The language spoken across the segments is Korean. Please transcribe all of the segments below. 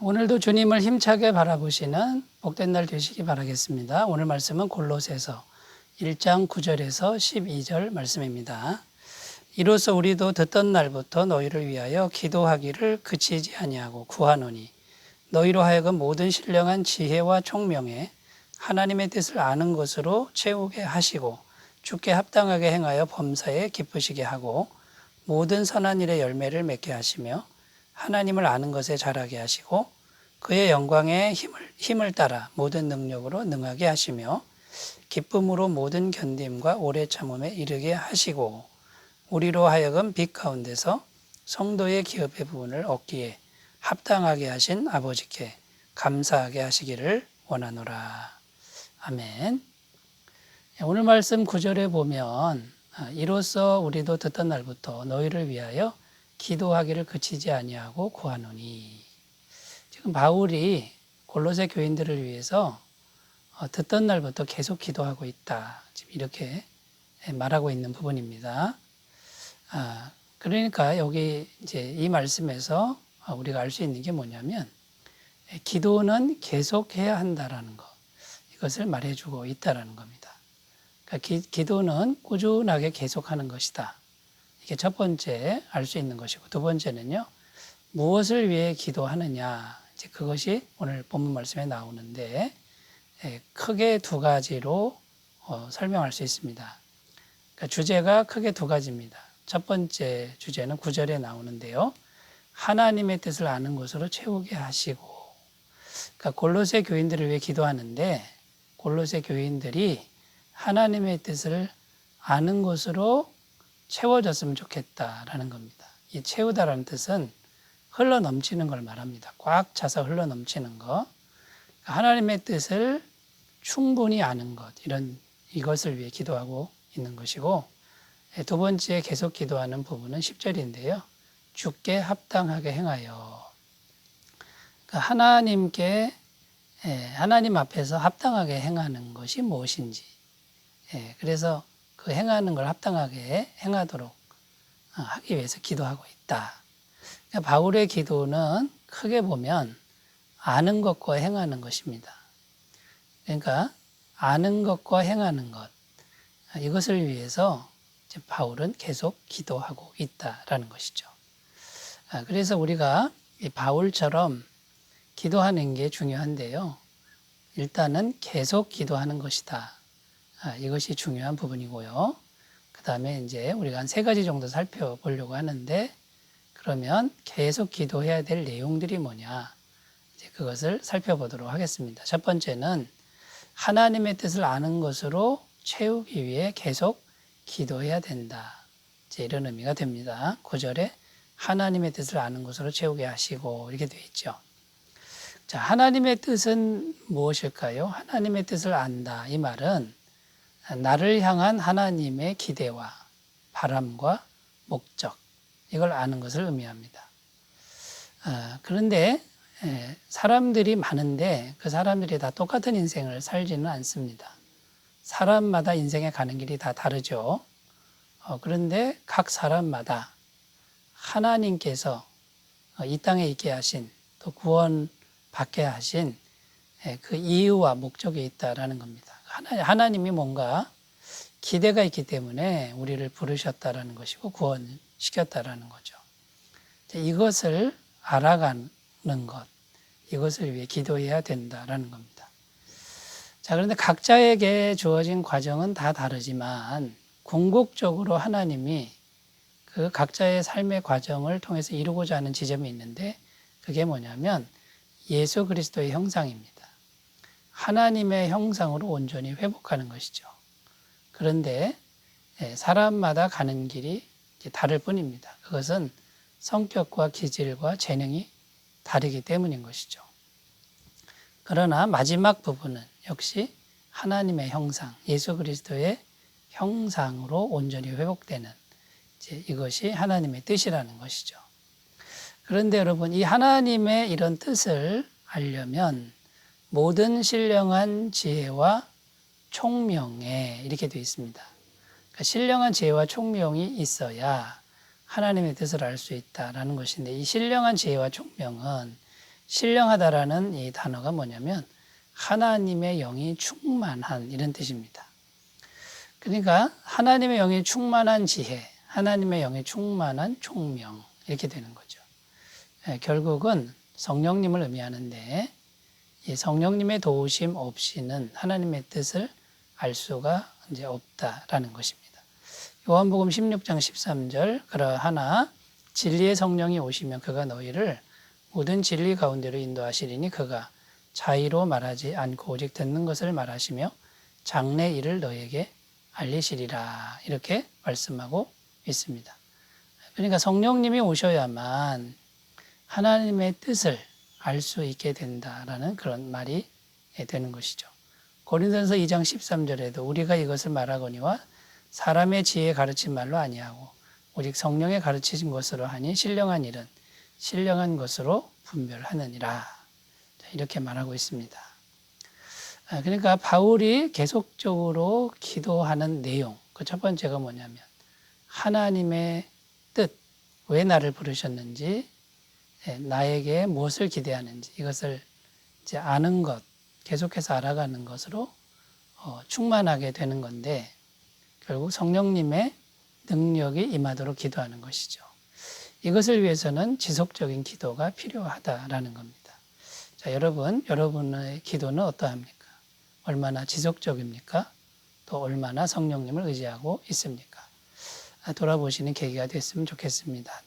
오늘도 주님을 힘차게 바라보시는 복된 날 되시기 바라겠습니다. 오늘 말씀은 골로새서 1장 9절에서 12절 말씀입니다. 이로써 우리도 듣던 날부터 너희를 위하여 기도하기를 그치지 아니하고 구하노니 너희로 하여금 모든 신령한 지혜와 총명에 하나님의 뜻을 아는 것으로 채우게 하시고 주께 합당하게 행하여 범사에 기쁘시게 하고 모든 선한 일의 열매를 맺게 하시며 하나님을 아는 것에 자라게 하시고 그의 영광의 힘을 따라 모든 능력으로 능하게 하시며 기쁨으로 모든 견딤과 오래 참음에 이르게 하시고 우리로 하여금 빛 가운데서 성도의 기업의 부분을 얻기에 합당하게 하신 아버지께 감사하게 하시기를 원하노라. 아멘. 오늘 말씀 9절에 보면 이로써 우리도 듣던 날부터 너희를 위하여 기도하기를 그치지 아니하고 구하노니, 지금 바울이 골로새 교인들을 위해서 듣던 날부터 계속 기도하고 있다, 지금 이렇게 말하고 있는 부분입니다. 그러니까 여기 이제 이 말씀에서 우리가 알 수 있는 게 뭐냐면 기도는 계속해야 한다라는 것, 이것을 말해주고 있다라는 겁니다. 그러니까 기도는 꾸준하게 계속하는 것이다. 이게 첫 번째 알 수 있는 것이고, 두 번째는요, 무엇을 위해 기도하느냐, 이제 그것이 오늘 본문 말씀에 나오는데 크게 두 가지로 설명할 수 있습니다. 그러니까 주제가 크게 두 가지입니다. 첫 번째 주제는 9절에 나오는데요, 하나님의 뜻을 아는 것으로 채우게 하시고, 그러니까 골로새 교인들을 위해 기도하는데 골로새 교인들이 하나님의 뜻을 아는 것으로 채워졌으면 좋겠다라는 겁니다. 이 채우다라는 뜻은 흘러 넘치는 걸 말합니다. 꽉 차서 흘러 넘치는 것. 하나님의 뜻을 충분히 아는 것, 이것을 위해 기도하고 있는 것이고, 두 번째 계속 기도하는 부분은 10절인데요. 주께 합당하게 행하여. 그러니까 하나님 앞에서 합당하게 행하는 것이 무엇인지, 그래서 그 행하는 걸 합당하게 행하도록 하기 위해서 기도하고 있다. 그러니까 바울의 기도는 크게 보면 아는 것과 행하는 것입니다. 그러니까 아는 것과 행하는 것, 이것을 위해서 이제 바울은 계속 기도하고 있다라는 것이죠. 그래서 우리가 바울처럼 기도하는 게 중요한데요, 일단은 계속 기도하는 것이다. 이것이 중요한 부분이고요. 그 다음에 이제 우리가 한 세 가지 정도 살펴보려고 하는데, 그러면 계속 기도해야 될 내용들이 뭐냐, 이제 그것을 살펴보도록 하겠습니다. 첫 번째는 하나님의 뜻을 아는 것으로 채우기 위해 계속 기도해야 된다, 이제 이런 의미가 됩니다. 9절에 하나님의 뜻을 아는 것으로 채우게 하시고 이렇게 되어 있죠. 자, 하나님의 뜻은 무엇일까요? 하나님의 뜻을 안다, 이 말은 나를 향한 하나님의 기대와 바람과 목적, 이걸 아는 것을 의미합니다. 그런데 사람들이 많은데 그 사람들이 다 똑같은 인생을 살지는 않습니다. 사람마다 인생에 가는 길이 다 다르죠. 그런데 각 사람마다 하나님께서 이 땅에 있게 하신, 또 구원받게 하신 그 이유와 목적이 있다라는 겁니다. 하나님이 뭔가 기대가 있기 때문에 우리를 부르셨다라는 것이고 구원시켰다라는 거죠. 이것을 알아가는 것, 이것을 위해 기도해야 된다라는 겁니다. 자, 그런데 각자에게 주어진 과정은 다 다르지만 궁극적으로 하나님이 그 각자의 삶의 과정을 통해서 이루고자 하는 지점이 있는데, 그게 뭐냐면 예수 그리스도의 형상입니다. 하나님의 형상으로 온전히 회복하는 것이죠. 그런데 사람마다 가는 길이 다를 뿐입니다. 그것은 성격과 기질과 재능이 다르기 때문인 것이죠. 그러나 마지막 부분은 역시 하나님의 형상, 예수 그리스도의 형상으로 온전히 회복되는, 이것이 하나님의 뜻이라는 것이죠. 그런데 여러분, 이 하나님의 이런 뜻을 알려면 모든 신령한 지혜와 총명에, 이렇게 되어 있습니다. 그러니까 신령한 지혜와 총명이 있어야 하나님의 뜻을 알 수 있다라는 것인데, 이 신령한 지혜와 총명은 신령하다라는 이 단어가 뭐냐면 하나님의 영이 충만한 이런 뜻입니다. 그러니까 하나님의 영이 충만한 지혜, 하나님의 영이 충만한 총명 이렇게 되는 거죠. 결국은 성령님을 의미하는데 이 성령님의 도우심 없이는 하나님의 뜻을 알 수가 이제 없다라는 것입니다. 요한복음 16장 13절 그러하나 진리의 성령이 오시면 그가 너희를 모든 진리 가운데로 인도하시리니 그가 자의로 말하지 않고 오직 듣는 것을 말하시며 장래 일을 너희에게 알리시리라 이렇게 말씀하고 있습니다. 그러니까 성령님이 오셔야만 하나님의 뜻을 알 수 있게 된다라는 그런 말이 되는 것이죠. 고린도전서 2장 13절에도 우리가 이것을 말하거니와 사람의 지혜에 가르친 말로 아니하고 오직 성령의 가르치신 것으로 하니 신령한 일은 신령한 것으로 분별하느니라 이렇게 말하고 있습니다. 그러니까 바울이 계속적으로 기도하는 내용 그 첫 번째가 뭐냐면 하나님의 뜻, 왜 나를 부르셨는지 나에게 무엇을 기대하는지 이것을 이제 아는 것, 계속해서 알아가는 것으로 충만하게 되는 건데 결국 성령님의 능력이 임하도록 기도하는 것이죠. 이것을 위해서는 지속적인 기도가 필요하다라는 겁니다. 자, 여러분의 기도는 어떠합니까? 얼마나 지속적입니까? 또 얼마나 성령님을 의지하고 있습니까? 돌아보시는 계기가 됐으면 좋겠습니다.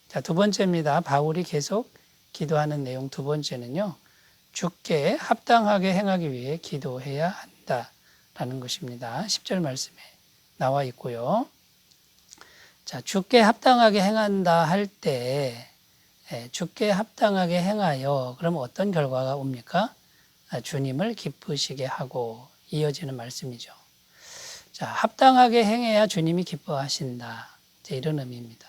자, 두 번째입니다. 바울이 계속 기도하는 내용 두 번째는요. 주께 합당하게 행하기 위해 기도해야 한다라는 것입니다. 10절 말씀에 나와 있고요. 자, 주께 합당하게 행한다 할 때 주께 합당하게 행하여 그럼 어떤 결과가 옵니까? 주님을 기쁘시게 하고 이어지는 말씀이죠. 자, 합당하게 행해야 주님이 기뻐하신다. 이런 의미입니다.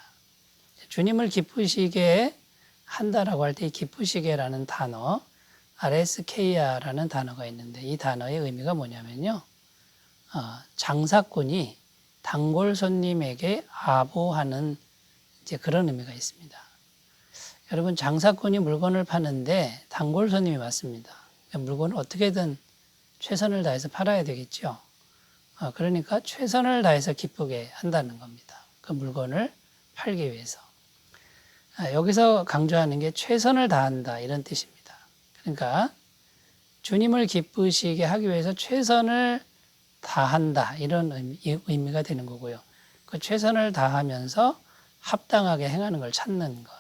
주님을 기쁘시게 한다라고 할 때 이 기쁘시게라는 단어, 아레스케이아라는 단어가 있는데 이 단어의 의미가 뭐냐면요. 장사꾼이 단골 손님에게 아부하는 이제 그런 의미가 있습니다. 여러분 장사꾼이 물건을 파는데 단골 손님이 왔습니다. 물건을 어떻게든 최선을 다해서 팔아야 되겠죠. 그러니까 최선을 다해서 기쁘게 한다는 겁니다. 그 물건을 팔기 위해서. 여기서 강조하는 게 최선을 다한다 이런 뜻입니다. 그러니까 주님을 기쁘시게 하기 위해서 최선을 다한다 이런 의미가 되는 거고요. 그 최선을 다하면서 합당하게 행하는 걸 찾는 것.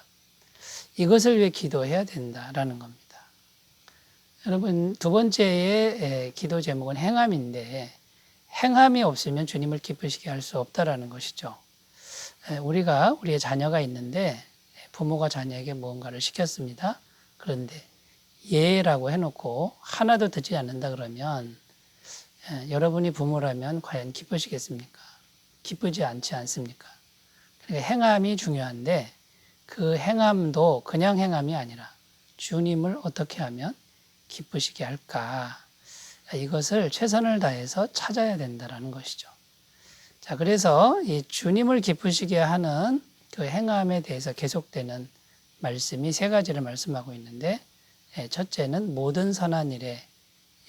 이것을 위해 기도해야 된다라는 겁니다. 여러분 두 번째의 기도 제목은 행함인데 행함이 없으면 주님을 기쁘시게 할 수 없다라는 것이죠. 우리의 자녀가 있는데 부모가 자녀에게 무언가를 시켰습니다. 그런데 예라고 해놓고 하나도 듣지 않는다 그러면 여러분이 부모라면 과연 기쁘시겠습니까? 기쁘지 않지 않습니까? 그러니까 행함이 중요한데 그 행함도 그냥 행함이 아니라 주님을 어떻게 하면 기쁘시게 할까? 이것을 최선을 다해서 찾아야 된다는 것이죠. 자, 그래서 이 주님을 기쁘시게 하는 그 행함에 대해서 계속되는 말씀이 세 가지를 말씀하고 있는데 첫째는 모든 선한 일에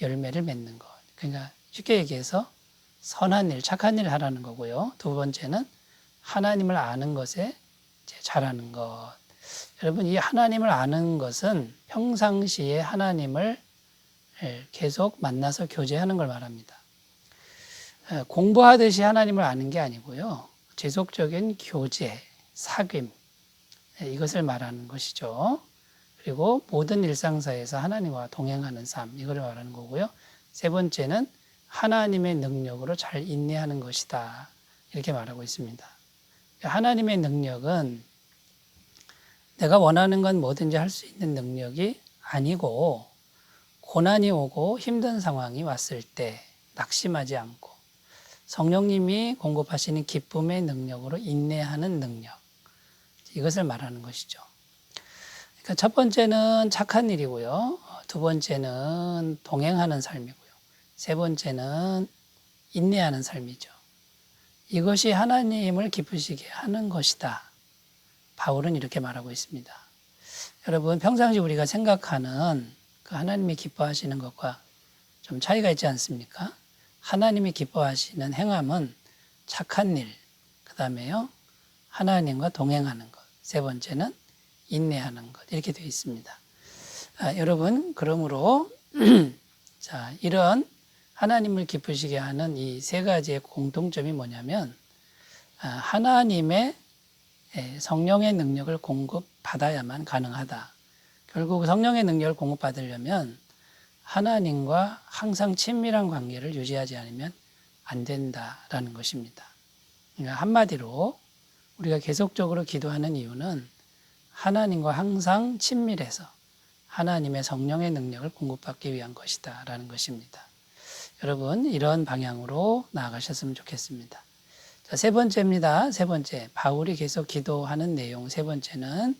열매를 맺는 것. 그러니까 쉽게 얘기해서 선한 일, 착한 일을 하라는 거고요. 두 번째는 하나님을 아는 것에 잘하는 것. 여러분 이 하나님을 아는 것은 평상시에 하나님을 계속 만나서 교제하는 걸 말합니다. 공부하듯이 하나님을 아는 게 아니고요. 지속적인 교제, 사귐 이것을 말하는 것이죠. 그리고 모든 일상사에서 하나님과 동행하는 삶 이걸 말하는 거고요. 세 번째는 하나님의 능력으로 잘 인내하는 것이다. 이렇게 말하고 있습니다. 하나님의 능력은 내가 원하는 건 뭐든지 할 수 있는 능력이 아니고 고난이 오고 힘든 상황이 왔을 때 낙심하지 않고 성령님이 공급하시는 기쁨의 능력으로 인내하는 능력 이것을 말하는 것이죠. 그러니까 첫 번째는 착한 일이고요. 두 번째는 동행하는 삶이고요. 세 번째는 인내하는 삶이죠. 이것이 하나님을 기쁘시게 하는 것이다. 바울은 이렇게 말하고 있습니다. 여러분 평상시 우리가 생각하는 그 하나님이 기뻐하시는 것과 좀 차이가 있지 않습니까? 하나님이 기뻐하시는 행함은 착한 일, 그 다음에요 하나님과 동행하는 것, 세 번째는 인내하는 것, 이렇게 되어 있습니다. 여러분 그러므로 자, 이런 하나님을 기쁘시게 하는 이 세 가지의 공통점이 뭐냐면 하나님의 성령의 능력을 공급받아야만 가능하다. 결국 성령의 능력을 공급받으려면 하나님과 항상 친밀한 관계를 유지하지 않으면 안 된다라는 것입니다. 그러니까 한마디로 우리가 계속적으로 기도하는 이유는 하나님과 항상 친밀해서 하나님의 성령의 능력을 공급받기 위한 것이다 라는 것입니다. 여러분 이런 방향으로 나아가셨으면 좋겠습니다. 자, 세 번째입니다. 세 번째, 바울이 계속 기도하는 내용 세 번째는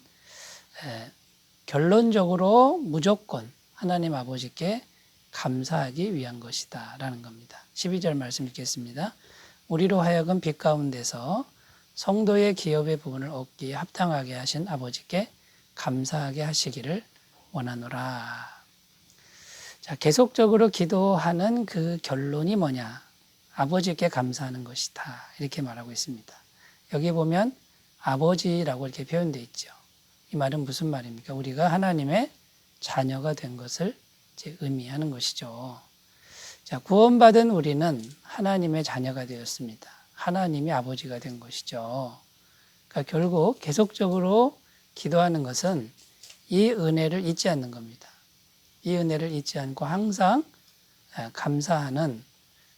결론적으로 무조건 하나님 아버지께 감사하기 위한 것이다 라는 겁니다. 12절 말씀 읽겠습니다. 우리로 하여금 빛 가운데서 성도의 기업의 부분을 얻기에 합당하게 하신 아버지께 감사하게 하시기를 원하노라. 자, 계속적으로 기도하는 그 결론이 뭐냐? 아버지께 감사하는 것이다. 이렇게 말하고 있습니다. 여기 보면 아버지라고 이렇게 표현되어 있죠. 이 말은 무슨 말입니까? 우리가 하나님의 자녀가 된 것을 이제 의미하는 것이죠. 자, 구원받은 우리는 하나님의 자녀가 되었습니다. 하나님이 아버지가 된 것이죠. 그러니까 결국 계속적으로 기도하는 것은 이 은혜를 잊지 않는 겁니다. 이 은혜를 잊지 않고 항상 감사하는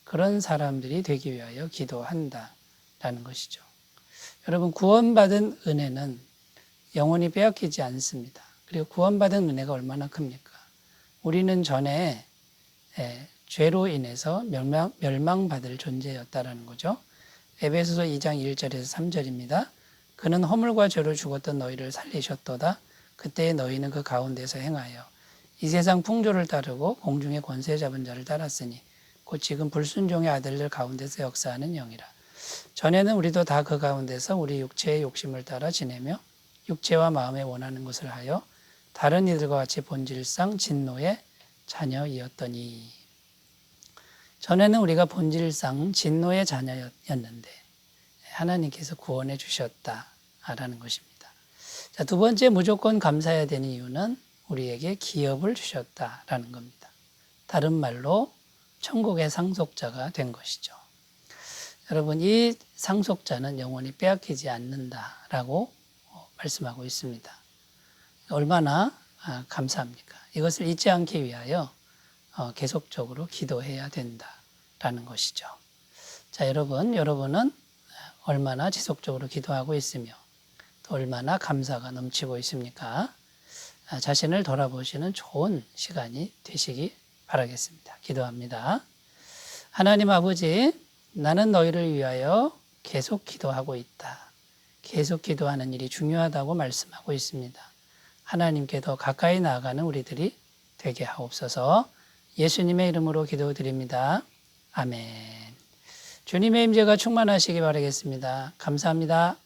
그런 사람들이 되기 위하여 기도한다라는 것이죠. 여러분 구원받은 은혜는 영원히 빼앗기지 않습니다. 그리고 구원받은 은혜가 얼마나 큽니까? 우리는 전에 죄로 인해서 멸망받을 존재였다라는 거죠. 에베소서 2장 1절에서 3절입니다. 그는 허물과 죄로 죽었던 너희를 살리셨도다. 그때 너희는 그 가운데서 행하여 이 세상 풍조를 따르고 공중의 권세 잡은 자를 따랐으니 곧 지금 불순종의 아들들 가운데서 역사하는 영이라. 전에는 우리도 다 그 가운데서 우리 육체의 욕심을 따라 지내며 육체와 마음에 원하는 것을 하여 다른 이들과 같이 본질상 진노의 자녀이었더니. 전에는 우리가 본질상 진노의 자녀였는데 하나님께서 구원해 주셨다라는 것입니다. 자, 두 번째 무조건 감사해야 되는 이유는 우리에게 기업을 주셨다라는 겁니다. 다른 말로 천국의 상속자가 된 것이죠. 여러분 이 상속자는 영원히 빼앗기지 않는다라고 말씀하고 있습니다. 얼마나 감사합니까? 이것을 잊지 않기 위하여 계속적으로 기도해야 된다라는 것이죠. 자, 여러분은 얼마나 지속적으로 기도하고 있으며 또 얼마나 감사가 넘치고 있습니까? 자신을 돌아보시는 좋은 시간이 되시기 바라겠습니다. 기도합니다. 하나님 아버지, 나는 너희를 위하여 계속 기도하고 있다. 계속 기도하는 일이 중요하다고 말씀하고 있습니다. 하나님께 더 가까이 나아가는 우리들이 되게 하옵소서. 예수님의 이름으로 기도드립니다. 아멘. 주님의 임재가 충만하시기 바라겠습니다. 감사합니다.